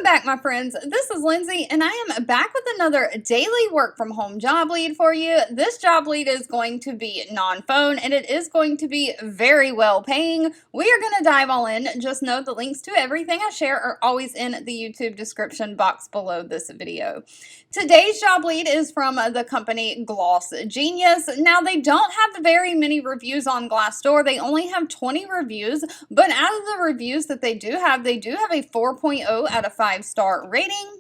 back, my friends. This is Lindsay, and I am back with another daily work from home job lead for you. This job lead is going to be non-phone, and it is going to be very well paying. We are going to dive all in. Just know the links to everything I share are always in the YouTube description box below this video. Today's job lead is from the company GlossGenius. Now, they don't have very many reviews on Glassdoor. They only have 20 reviews, but out of the reviews that they do have a 4.0 out of 5-star rating.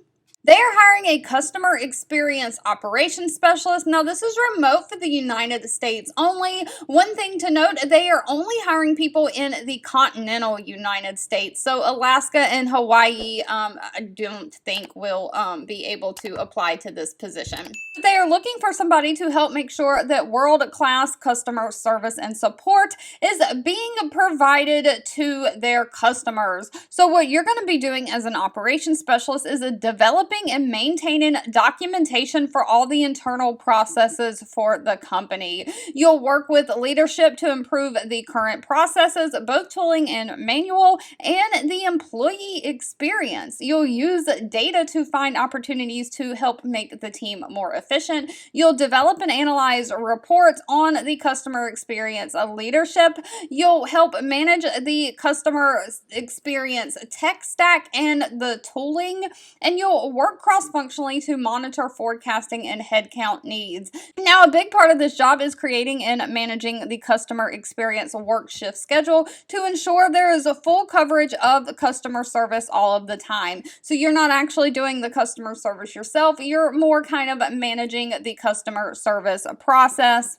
They are hiring a customer experience operations specialist. Now, this is remote for the United States only. One thing to note, they are only hiring people in the continental United States. So Alaska and Hawaii, I don't think will be able to apply to this position. They are looking for somebody to help make sure that world-class customer service and support is being provided to their customers. So what you're going to be doing as an operations specialist is developing and maintaining documentation for all the internal processes for the company. You'll work with leadership to improve the current processes, both tooling and manual, and the employee experience. You'll use data to find opportunities to help make the team more efficient. You'll develop and analyze reports on the customer experience leadership. You'll help manage the customer experience tech stack and the tooling, and you'll work cross-functionally to monitor forecasting and headcount needs. Now, a big part of this job is creating and managing the customer experience work shift schedule to ensure there is a full coverage of customer service all of the time. So you're not actually doing the customer service yourself, you're more kind of managing the customer service process.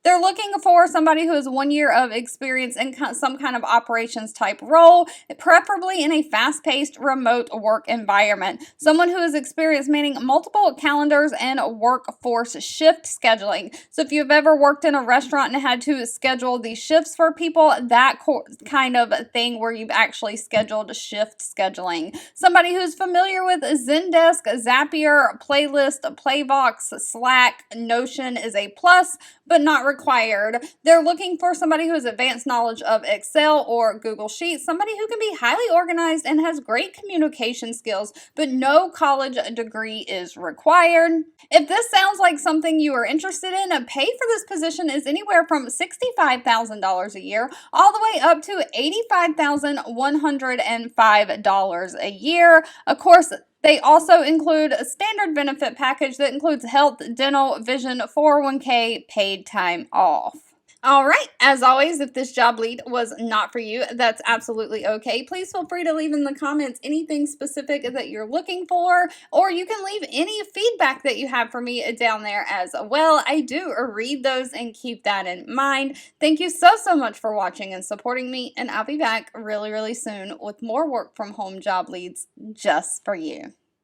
They're looking for somebody who has 1 year of experience in some kind of operations type role, preferably in a fast-paced remote work environment. Someone who has experience managing multiple calendars and workforce shift scheduling. So if you've ever worked in a restaurant and had to schedule the shifts for people, that kind of thing where you've actually scheduled shift scheduling. Somebody who's familiar with Zendesk, Zapier, Playlist, Playbox, Slack, Notion is a plus, but not required. They're looking for somebody who has advanced knowledge of Excel or Google Sheets, somebody who can be highly organized and has great communication skills, but no college degree is required. If this sounds like something you are interested in, pay for this position is anywhere from $65,000 a year all the way up to $85,105 a year. Of course, they also include a standard benefit package that includes health, dental, vision, 401k, paid time off. All right, as always, if this job lead was not for you, that's absolutely okay. Please feel free to leave in the comments anything specific that you're looking for, or you can leave any feedback that you have for me down there as well. I do read those and keep that in mind. Thank you so much for watching and supporting me, and I'll be back really soon with more work from home job leads just for you.